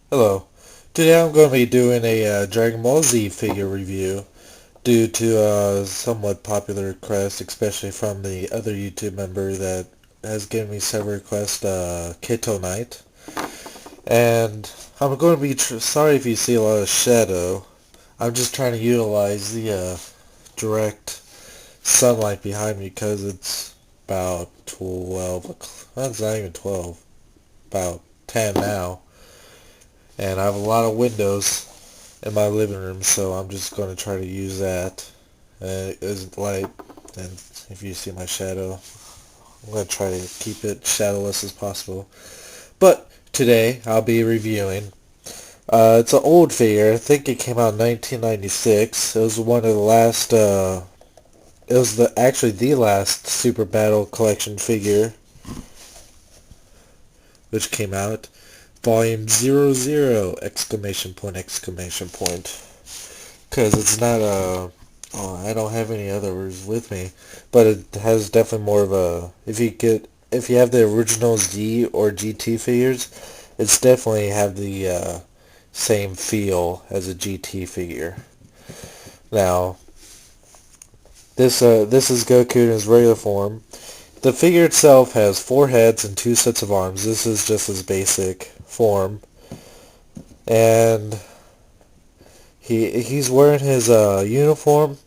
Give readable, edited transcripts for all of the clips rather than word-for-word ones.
Hello. Today I'm going to be doing a Dragon Ball Z figure review due to somewhat popular request, especially from the other YouTube member that has given me several requests, Keto Knight. And I'm going to be sorry if you see a lot of shadow. I'm just trying to utilize the direct sunlight behind me because it's about 12 o'clock. It's not even 12. About 10 now. And I have a lot of windows in my living room, so I'm just going to try to use that as light. And if you see my shadow, I'm going to try to keep it shadowless as possible. But today I'll be reviewing. It's an old figure. I think it came out in 1996. It was one of the last. It was actually the last Super Battle Collection figure, which came out. Volume 00! Exclamation point! Exclamation point! Because it's not a... Oh, I don't have any others with me, but it has definitely more of a... If you have the original Z or GT figures, it's definitely have the same feel as a GT figure. Now, this is Goku in his regular form. The figure itself has 4 heads and 2 sets of arms. This is just his basic form, and he's wearing his uniform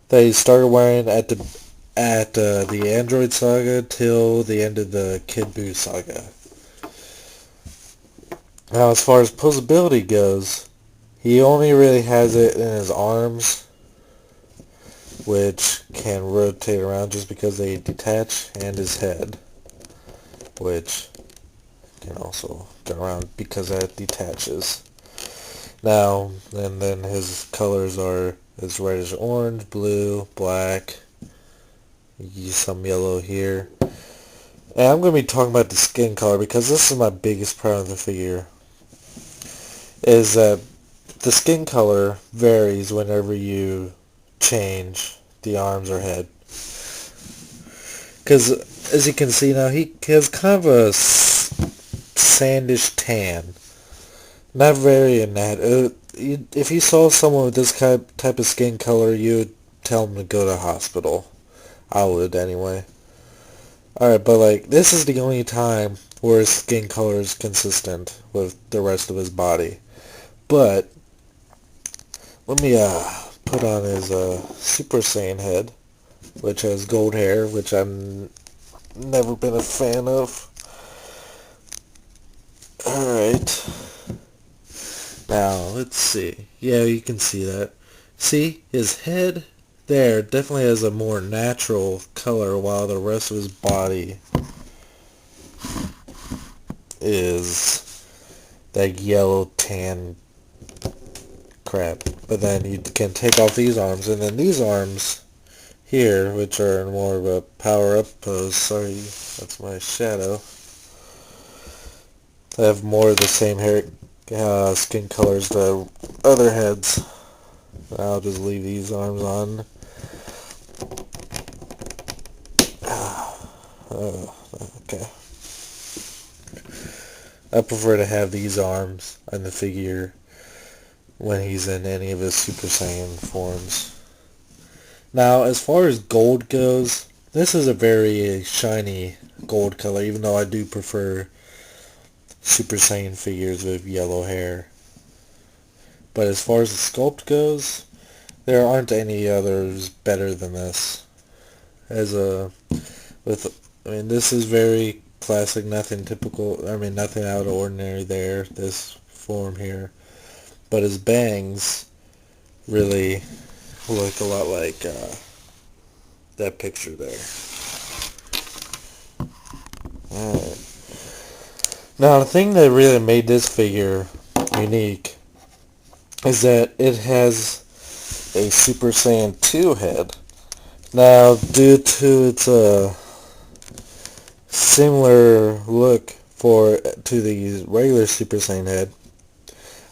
that he started wearing at the Android Saga till the end of the Kid Buu Saga. Now, as far as posability goes, he only really has it in his arms, which can rotate around just because they detach, and his head, which can also turn around because that detaches. Now, and then his colors are as reddish orange, blue, black, some yellow here. And I'm going to be talking about the skin color because this is my biggest problem with the figure. Is that the skin color varies whenever you change the arms or head. Because as you can see now, he has kind of a sandish tan. Not very in that. If you saw someone with this type of skin color, you would tell them to go to the hospital. I would anyway. Alright, but like, this is the only time where his skin color is consistent with the rest of his body. But, let me put on his Super Saiyan head, which has gold hair, which I've never been a fan of. Alright. Now, let's see. Yeah, you can see that. See, his head there definitely has a more natural color, while the rest of his body is that yellow tan crap. But then you can take off these arms, and then these arms here, which are in more of a power-up pose. Sorry, that's my shadow. They have more of the same hair, skin colors the other heads. I'll just leave these arms on. Okay. I prefer to have these arms on the figure when he's in any of his Super Saiyan forms. Now, as far as gold goes, this is a very shiny gold color, even though I do prefer Super Saiyan figures with yellow hair. But as far as the sculpt goes, there aren't any others better than this. This is very classic, nothing typical, nothing out of ordinary there, this form here. But his bangs really look a lot like that picture there. Alright. Now, the thing that really made this figure unique is that it has a Super Saiyan 2 head. Now, due to its similar look to the regular Super Saiyan head,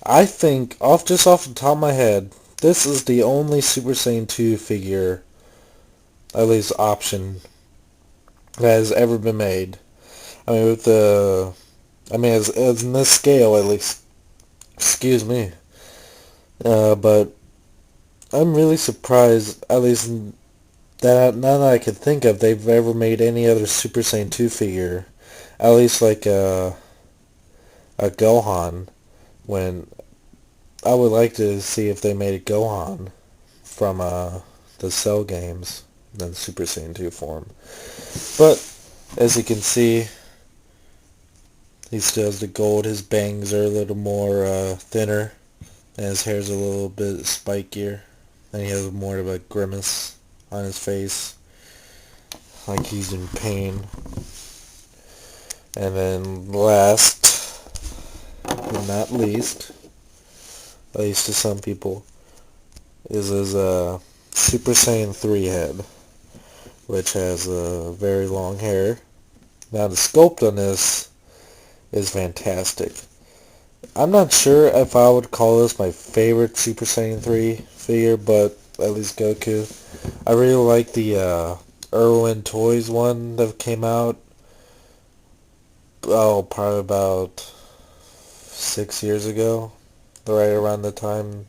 I think, off the top of my head, this is the only Super Saiyan 2 figure, at least option, that has ever been made. As in this scale, at least, Excuse me. But I'm really surprised, at least that now that I can think of, they've ever made any other Super Saiyan 2 figure. At least like a Gohan. When I would like to see if they made a Gohan from the Cell games in Super Saiyan 2 form. But as you can see, he still has the gold. His bangs are a little more thinner, and his hair's a little bit spikier. And he has more of a grimace on his face, like he's in pain. And then last but not least, at least to some people, is his Super Saiyan 3 head, which has very long hair. Now the sculpt on this is fantastic. I'm not sure if I would call this my favorite Super Saiyan 3 figure, but at least Goku. I really like the Irwin Toys one that came out, probably about 6 years ago, right around the time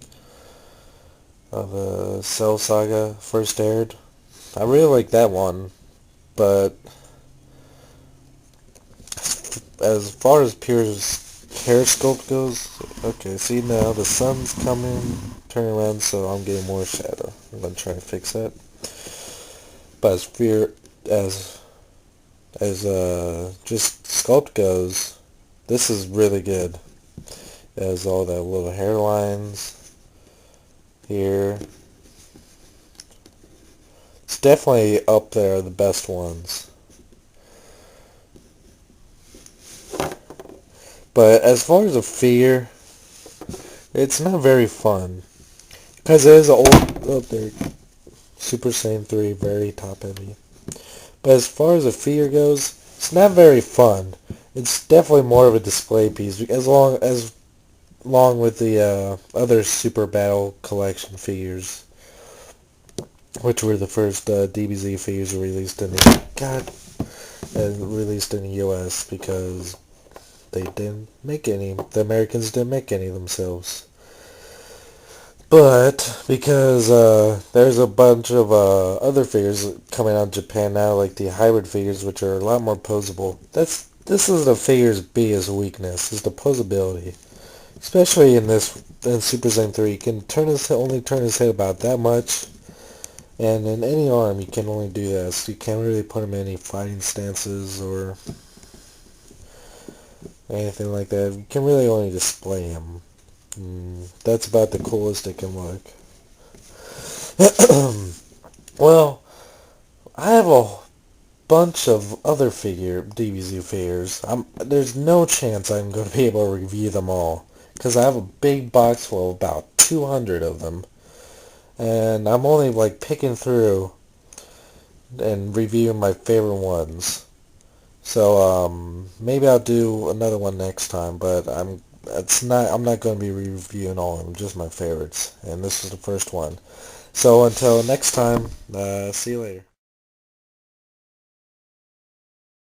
of the Cell Saga first aired. I really like that one, but as far as pure hair sculpt goes, okay, see now the sun's coming, turning around, so I'm getting more shadow. I'm gonna try and fix that. But as just sculpt goes, this is really good. It has all the little hairlines here. It's definitely up there, the best ones. But as far as a figure, it's not very fun. Because it is an old, up there, Super Saiyan 3, very top heavy. But as far as a figure goes, it's not very fun. It's definitely more of a display piece, along with the other Super Battle Collection figures, which were the first DBZ figures released in the US, because they didn't make any. The Americans didn't make any themselves. But because there's a bunch of other figures coming out in Japan now, like the hybrid figures, which are a lot more posable. This is the figure's biggest weakness, is the posability. Especially in Super Saiyan 3, he can only turn his head about that much, and in any arm you can only do that. So you can't really put him in any fighting stances or anything like that. You can really only display him. That's about the coolest it can look. Well, I have a bunch of other DBZ figures. There's no chance I'm going to be able to review them all, because I have a big box full of about 200 of them, and I'm only like picking through and reviewing my favorite ones. So maybe I'll do another one next time, but I'm not going to be reviewing all of them, just my favorites, and this is the first one. So until next time, see you later.